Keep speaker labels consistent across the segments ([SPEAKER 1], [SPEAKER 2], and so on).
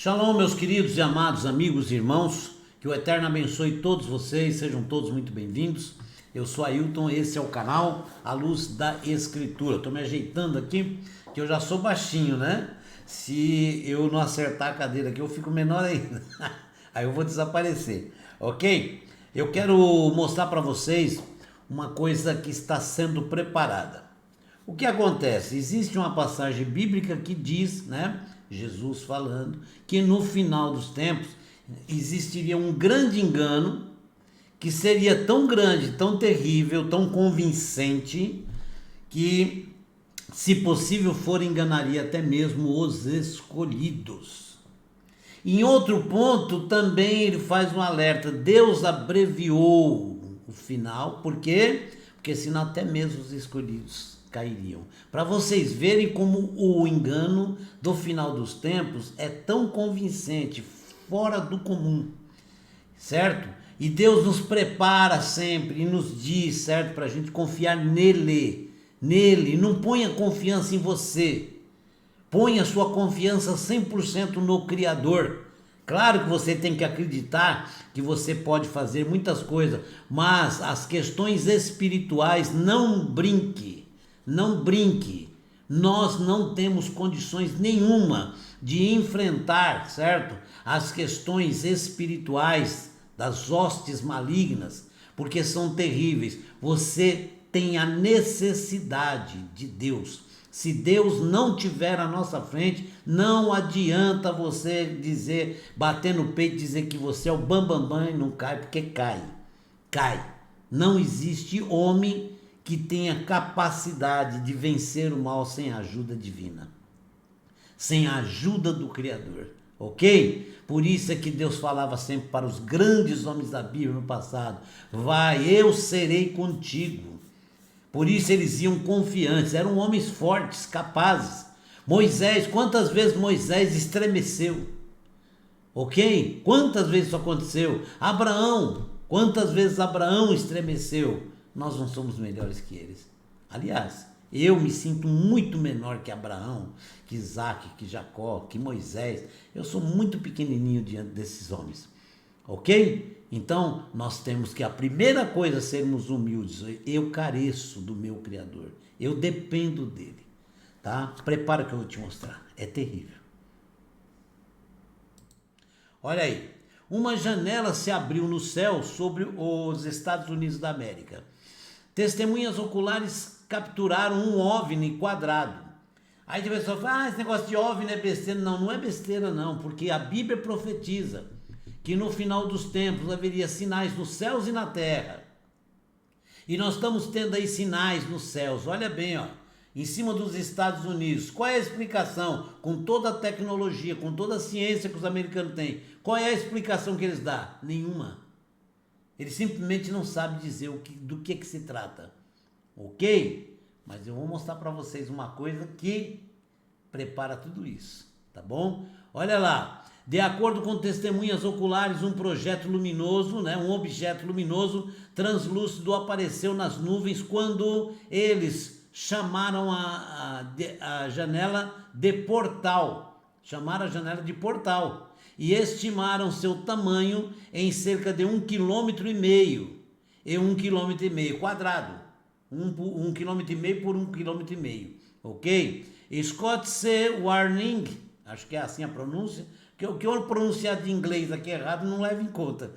[SPEAKER 1] Shalom, meus queridos e amados amigos e irmãos, que o Eterno abençoe todos vocês, sejam todos muito bem-vindos. Eu sou Ailton, esse é o canal A Luz da Escritura. Estou me ajeitando aqui, que eu já sou baixinho, né? Se eu não acertar a cadeira aqui, eu fico menor ainda. Aí eu vou desaparecer, ok? Eu quero mostrar para vocês uma coisa que está sendo preparada. O que acontece? Existe uma passagem bíblica que diz, né? Jesus falando, que no final dos tempos existiria um grande engano que seria tão grande, tão terrível, tão convincente, que, se possível for, enganaria até mesmo os escolhidos. Em outro ponto, também ele faz um alerta: Deus abreviou o final, por quê? Porque senão até mesmo os escolhidos cairiam. Para vocês verem como o engano do final dos tempos é tão convincente, fora do comum, certo? E Deus nos prepara sempre e nos diz, certo? Para a gente confiar nele. Não ponha confiança em você. Ponha sua confiança 100% no Criador. Claro que você tem que acreditar que você pode fazer muitas coisas, mas as questões espirituais, não brinque. Não brinque. Nós não temos condições nenhuma de enfrentar, certo? As questões espirituais das hostes malignas, porque são terríveis. Você tem a necessidade de Deus. Se Deus não tiver à nossa frente, não adianta você dizer, bater no peito e dizer que você é o bambambam e não cai, porque cai. Cai. Não existe homem que tenha capacidade de vencer o mal sem a ajuda divina, sem a ajuda do Criador, ok? Por isso é que Deus falava sempre para os grandes homens da Bíblia no passado: vai, eu serei contigo. Por isso eles iam confiantes, eram homens fortes, capazes. Moisés, quantas vezes Moisés estremeceu? Ok? Quantas vezes isso aconteceu? Abraão, quantas vezes Abraão estremeceu? Nós não somos melhores que eles. Aliás, eu me sinto muito menor que Abraão, que Isaac, que Jacó, que Moisés. Eu sou muito pequenininho diante desses homens. Ok? Então, nós temos que, a primeira coisa, sermos humildes. Eu careço do meu Criador. Eu dependo dele. Tá? Prepara que eu vou te mostrar. É terrível. Olha aí. Uma janela se abriu no céu sobre os Estados Unidos da América. Testemunhas oculares capturaram um OVNI quadrado. Aí a pessoa fala: esse negócio de OVNI é besteira. Não, não é besteira não, porque a Bíblia profetiza que no final dos tempos haveria sinais nos céus e na terra. E nós estamos tendo aí sinais nos céus. Olha bem, ó, em cima dos Estados Unidos. Qual é a explicação? Com toda a tecnologia, com toda a ciência que os americanos têm, qual é a explicação que eles dão? Nenhuma. Eles simplesmente não sabem dizer do que se trata. Ok? Mas eu vou mostrar para vocês uma coisa que prepara tudo isso. Tá bom? Olha lá. De acordo com testemunhas oculares, um objeto luminoso translúcido apareceu nas nuvens quando eles chamaram a janela de portal. Chamaram a janela de portal. E estimaram seu tamanho em cerca de 1,5 km e 1,5 km quadrado. 1,5 km por 1,5 km. Ok? Scott C. Warning, acho que é assim a pronúncia, que o que eu pronunciar de inglês aqui errado não leva em conta.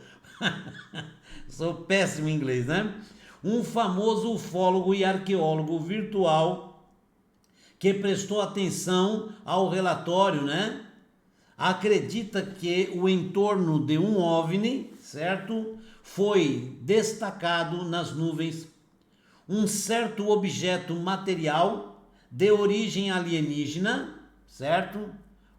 [SPEAKER 1] Sou péssimo em inglês, né? Um famoso ufólogo e arqueólogo virtual que prestou atenção ao relatório, né? Acredita que o entorno de um OVNI, certo? Foi destacado nas nuvens um certo objeto material de origem alienígena, certo?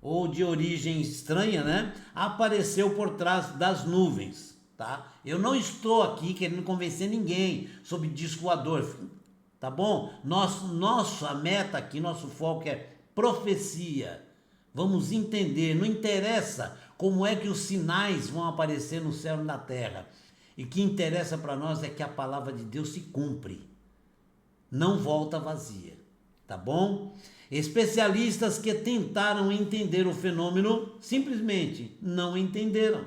[SPEAKER 1] Ou de origem estranha, né? Apareceu por trás das nuvens, tá? Eu não estou aqui querendo convencer ninguém sobre disco voador, tá bom? Nossa meta aqui, nosso foco é profecia. Vamos entender, não interessa como é que os sinais vão aparecer no céu e na terra. E o que interessa para nós é que a palavra de Deus se cumpre. Não volta vazia, tá bom? Especialistas que tentaram entender o fenômeno simplesmente não entenderam,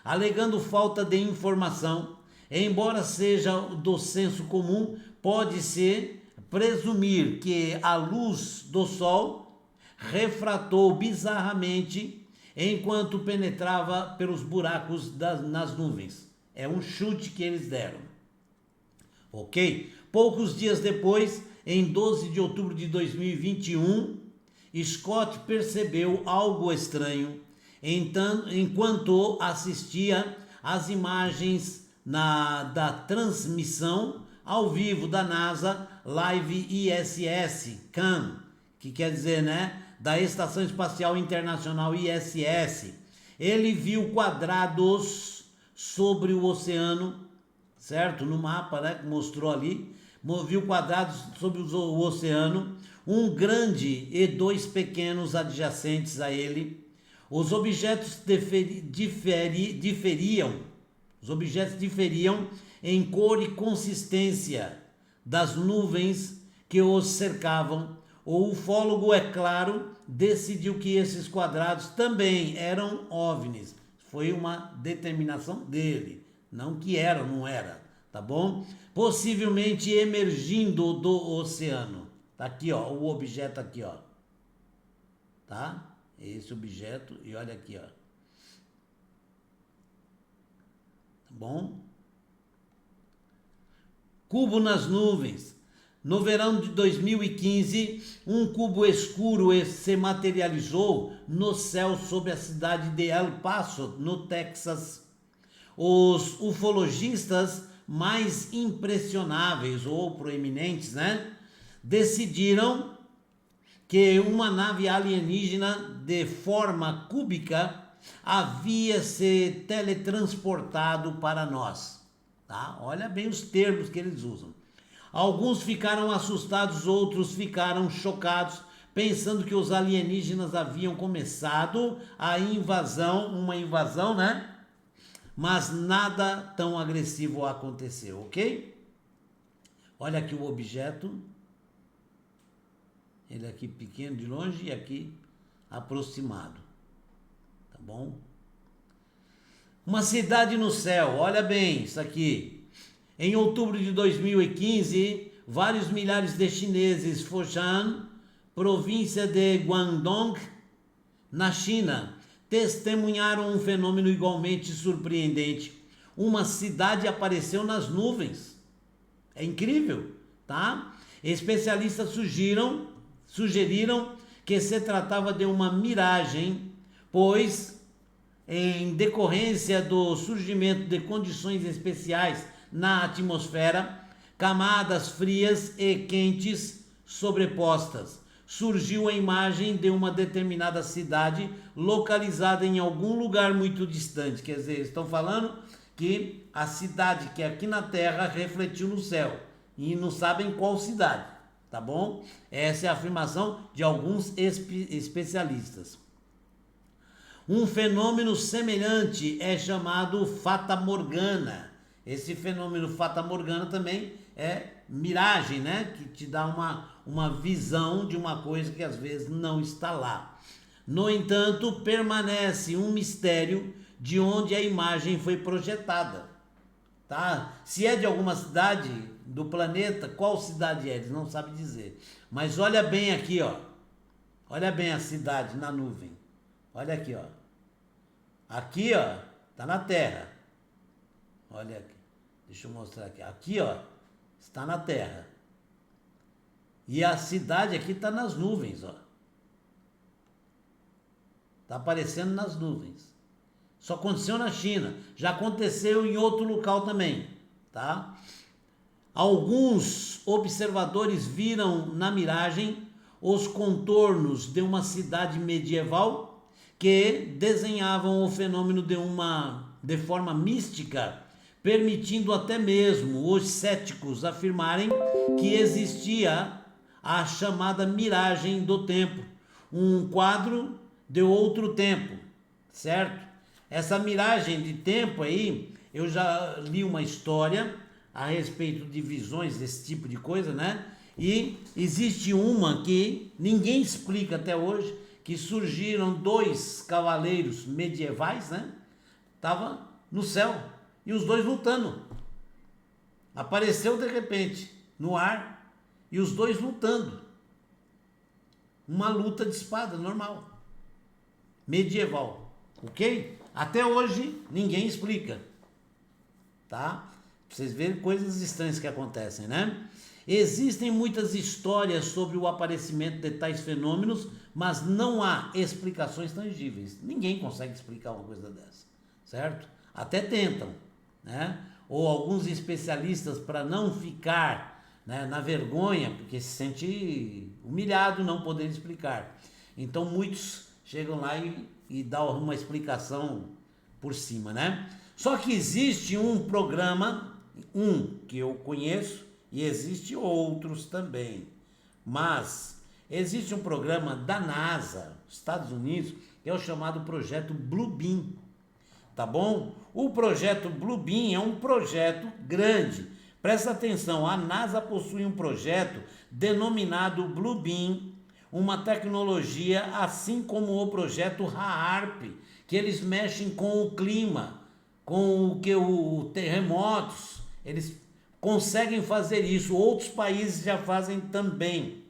[SPEAKER 1] alegando falta de informação. Embora seja do senso comum, pode-se presumir que a luz do sol refratou bizarramente enquanto penetrava pelos buracos nas nuvens. É um chute que eles deram. Ok? Poucos dias depois, em 12 de outubro de 2021, Scott percebeu algo estranho enquanto assistia às imagens da transmissão ao vivo da NASA Live ISS-CAM, que quer dizer, né, da Estação Espacial Internacional ISS. Ele viu quadrados sobre o oceano, certo? No mapa, né, que mostrou ali, viu quadrados sobre o oceano, um grande e dois pequenos adjacentes a ele. Os objetos diferiam em cor e consistência das nuvens que os cercavam. O ufólogo, é claro, decidiu que esses quadrados também eram OVNIs. Foi uma determinação dele, não que era ou não era, tá bom? Possivelmente emergindo do oceano. Tá aqui, ó, o objeto aqui, ó. Tá? Esse objeto, e olha aqui, ó. Tá bom? Cubo nas nuvens. No verão de 2015, um cubo escuro se materializou no céu sobre a cidade de El Paso, no Texas. Os ufologistas mais impressionáveis ou proeminentes, né, decidiram que uma nave alienígena de forma cúbica havia se teletransportado para nós. Tá? Olha bem os termos que eles usam. Alguns ficaram assustados, outros ficaram chocados, pensando que os alienígenas haviam começado uma invasão, né? Mas nada tão agressivo aconteceu, ok? Olha aqui o objeto. Ele aqui pequeno de longe e aqui aproximado. Tá bom? Uma cidade no céu, olha bem isso aqui. Em outubro de 2015, vários milhares de chineses, Foshan, província de Guangdong, na China, testemunharam um fenômeno igualmente surpreendente. Uma cidade apareceu nas nuvens. É incrível, tá? Especialistas sugeriram que se tratava de uma miragem, pois, em decorrência do surgimento de condições especiais na atmosfera, camadas frias e quentes sobrepostas, surgiu a imagem de uma determinada cidade localizada em algum lugar muito distante. Quer dizer, estão falando que a cidade que é aqui na Terra refletiu no céu e não sabem qual cidade, tá bom? Essa é a afirmação de alguns especialistas. Um fenômeno semelhante é chamado Fata Morgana. Esse fenômeno Fata Morgana também é miragem, né? Que te dá uma visão de uma coisa que às vezes não está lá. No entanto, permanece um mistério de onde a imagem foi projetada. Tá? Se é de alguma cidade do planeta, qual cidade é? Eles não sabem dizer. Mas olha bem aqui, ó. Olha bem a cidade na nuvem. Olha aqui, ó. Aqui, ó, tá na Terra. Olha aqui. Deixa eu mostrar aqui. Aqui, ó, está na Terra. E a cidade aqui está nas nuvens, ó. Está aparecendo nas nuvens. Só aconteceu na China. Já aconteceu em outro local também, tá? Alguns observadores viram na miragem os contornos de uma cidade medieval que desenhavam o fenômeno de forma mística, permitindo até mesmo os céticos afirmarem que existia a chamada miragem do tempo, um quadro de outro tempo, certo? Essa miragem de tempo aí, eu já li uma história a respeito de visões desse tipo de coisa, né? E existe uma que ninguém explica até hoje, que surgiram dois cavaleiros medievais, né? Tava no céu e os dois lutando. Apareceu de repente no ar e os dois lutando. Uma luta de espada normal, medieval, ok? Até hoje ninguém explica, tá? Pra vocês verem coisas estranhas que acontecem, né? Existem muitas histórias sobre o aparecimento de tais fenômenos, mas não há explicações tangíveis. Ninguém consegue explicar uma coisa dessa, certo? Até tentam, né? Ou alguns especialistas, para não ficar, né, na vergonha, porque se sente humilhado não poder explicar. Então muitos chegam lá e dão uma explicação por cima, né? Só que existe um programa, que eu conheço, e existe outros também. Mas existe um programa da NASA, Estados Unidos, que é o chamado Projeto Bluebeam. Tá bom? O projeto Bluebeam é um projeto grande. Presta atenção, a NASA possui um projeto denominado Bluebeam, uma tecnologia assim como o projeto HAARP, que eles mexem com o clima, com o terremotos, eles conseguem fazer isso, outros países já fazem também.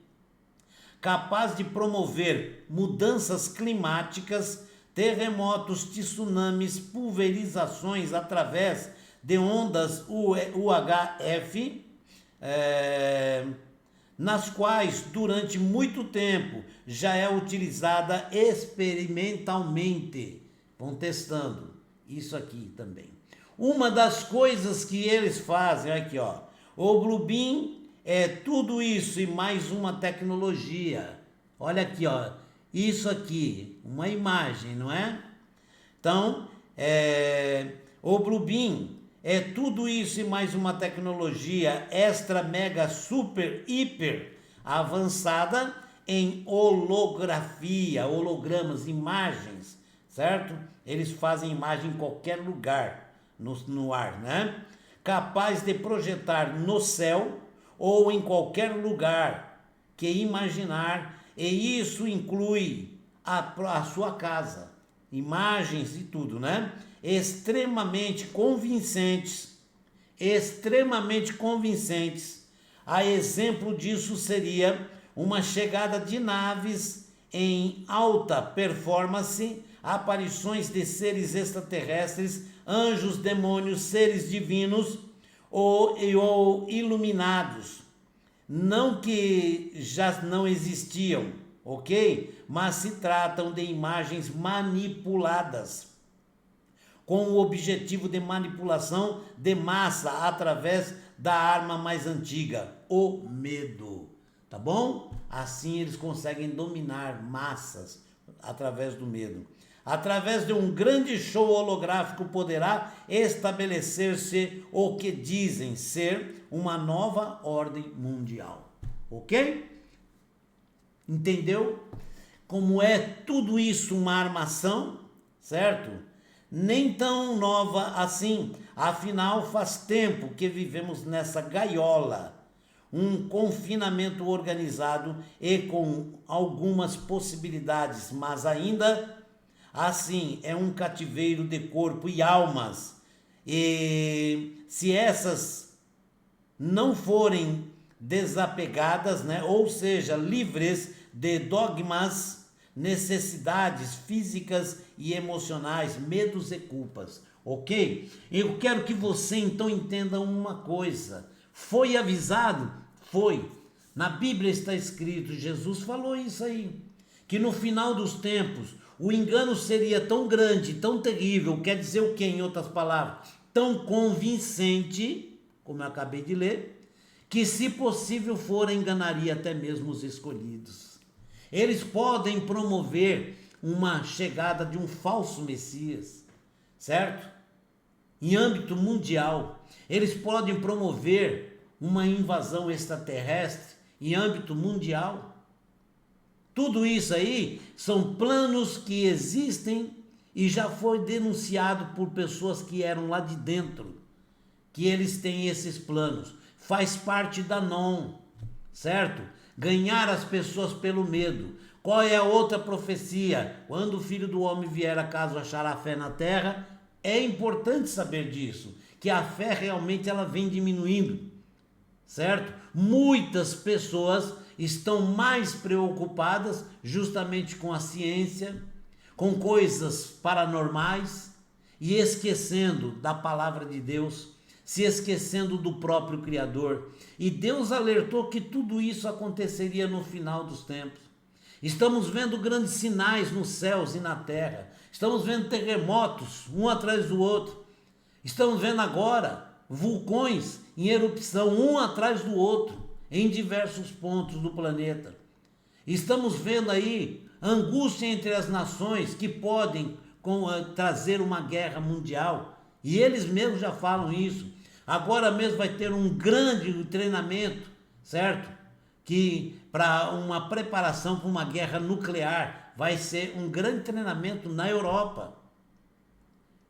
[SPEAKER 1] Capaz de promover mudanças climáticas, terremotos, tsunamis, pulverizações através de ondas UHF, nas quais durante muito tempo já é utilizada experimentalmente. Vão testando isso aqui também. Uma das coisas que eles fazem, aqui ó, o Bluebeam é tudo isso e mais uma tecnologia. Olha aqui ó, isso aqui, uma imagem, não é? Então, o Bluebeam é tudo isso e mais uma tecnologia extra, mega, super, hiper avançada em holografia, hologramas, imagens, certo? Eles fazem imagem em qualquer lugar no ar, né? Capaz de projetar no céu ou em qualquer lugar que imaginar, e isso inclui a sua casa, imagens e tudo, né? Extremamente convincentes. A exemplo disso seria uma chegada de naves em alta performance, aparições de seres extraterrestres, anjos, demônios, seres divinos ou iluminados. Não que já não existiam, ok? Mas se tratam de imagens manipuladas, com o objetivo de manipulação de massa através da arma mais antiga, o medo. Tá bom? Assim eles conseguem dominar massas através do medo. Através de um grande show holográfico poderá estabelecer-se o que dizem ser uma nova ordem mundial. Ok? Entendeu? Como é tudo isso uma armação, certo? Nem tão nova assim, afinal faz tempo que vivemos nessa gaiola, um confinamento organizado e com algumas possibilidades, mas ainda assim é um cativeiro de corpo e almas, e se essas não forem desapegadas, né, ou seja, livres de dogmas, necessidades físicas e emocionais, medos e culpas, ok? Eu quero que você então entenda uma coisa. Foi avisado? Foi. Na Bíblia está escrito, Jesus falou isso aí, que no final dos tempos o engano seria tão grande, tão terrível, quer dizer o que em outras palavras? Tão convincente, como eu acabei de ler, que se possível for enganaria até mesmo os escolhidos. Eles podem promover uma chegada de um falso Messias, certo? Em âmbito mundial. Eles podem promover uma invasão extraterrestre em âmbito mundial. Tudo isso aí são planos que existem e já foi denunciado por pessoas que eram lá de dentro, que eles têm esses planos. Faz parte da NON, certo? Ganhar as pessoas pelo medo. Qual é a outra profecia? Quando o Filho do Homem vier, acaso achará fé na terra? É importante saber disso, que a fé realmente ela vem diminuindo, certo? Muitas pessoas estão mais preocupadas justamente com a ciência, com coisas paranormais e esquecendo da palavra de Deus, se esquecendo do próprio Criador. E Deus alertou que tudo isso aconteceria no final dos tempos. Estamos vendo grandes sinais nos céus e na terra. Estamos vendo terremotos, um atrás do outro. Estamos vendo agora vulcões em erupção, um atrás do outro, em diversos pontos do planeta. Estamos vendo aí angústia entre as nações que podem trazer uma guerra mundial. E eles mesmos já falam isso. Agora mesmo vai ter um grande treinamento, certo? Que para uma preparação para uma guerra nuclear vai ser um grande treinamento na Europa.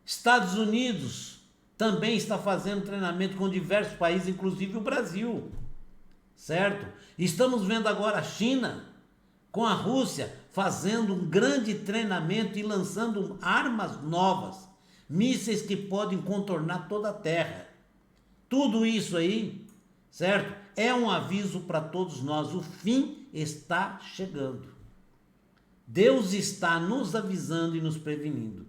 [SPEAKER 1] Estados Unidos também está fazendo treinamento com diversos países, inclusive o Brasil, certo? Estamos vendo agora a China com a Rússia fazendo um grande treinamento e lançando armas novas, mísseis que podem contornar toda a Terra. Tudo isso aí, certo? É um aviso para todos nós, o fim está chegando. Deus está nos avisando e nos prevenindo.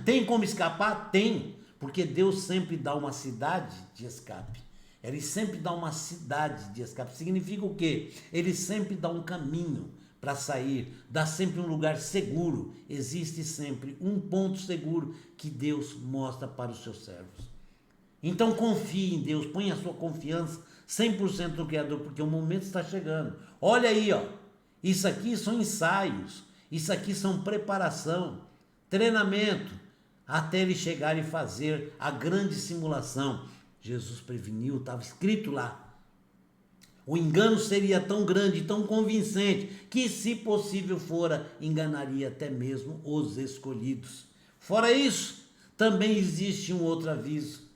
[SPEAKER 1] Tem como escapar? Tem, porque Deus sempre dá uma cidade de escape. Ele sempre dá uma cidade de escape. Significa o quê? Ele sempre dá um caminho para sair, dá sempre um lugar seguro. Existe sempre um ponto seguro que Deus mostra para os seus servos. Então confie em Deus, ponha a sua confiança 100% no Criador, porque o momento está chegando. Olha aí, ó, isso aqui são ensaios, isso aqui são preparação, treinamento, até ele chegar e fazer a grande simulação. Jesus preveniu, estava escrito lá. O engano seria tão grande, tão convincente, que se possível fora, enganaria até mesmo os escolhidos. Fora isso, também existe um outro aviso.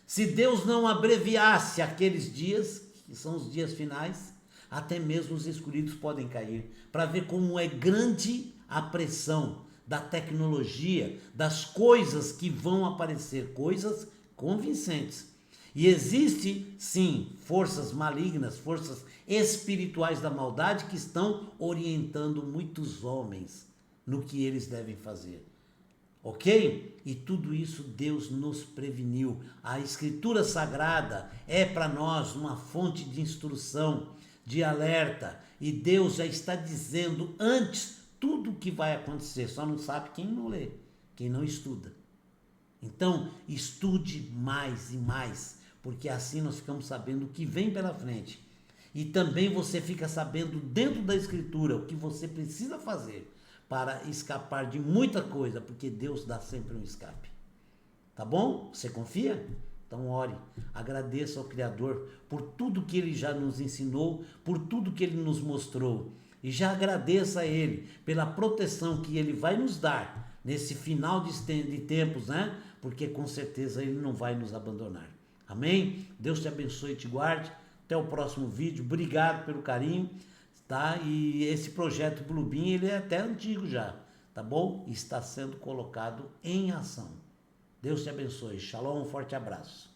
[SPEAKER 1] Se Deus não abreviasse aqueles dias, que são os dias finais, até mesmo os escolhidos podem cair, para ver como é grande a pressão da tecnologia, das coisas que vão aparecer, coisas convincentes. E existe, sim, forças malignas, forças espirituais da maldade que estão orientando muitos homens no que eles devem fazer. Ok? E tudo isso Deus nos preveniu. A Escritura Sagrada é para nós uma fonte de instrução, de alerta. E Deus já está dizendo antes tudo o que vai acontecer. Só não sabe quem não lê, quem não estuda. Então, estude mais e mais, porque assim nós ficamos sabendo o que vem pela frente. E também você fica sabendo dentro da Escritura o que você precisa fazer para escapar de muita coisa, porque Deus dá sempre um escape. Tá bom? Você confia? Então ore, agradeça ao Criador por tudo que Ele já nos ensinou, por tudo que Ele nos mostrou. E já agradeça a Ele pela proteção que Ele vai nos dar nesse final de tempos, né? Porque com certeza Ele não vai nos abandonar. Amém? Deus te abençoe e te guarde. Até o próximo vídeo. Obrigado pelo carinho. Tá? E esse projeto Bluebeam, ele é até antigo já, tá bom? Está sendo colocado em ação. Deus te abençoe. Shalom, um forte abraço.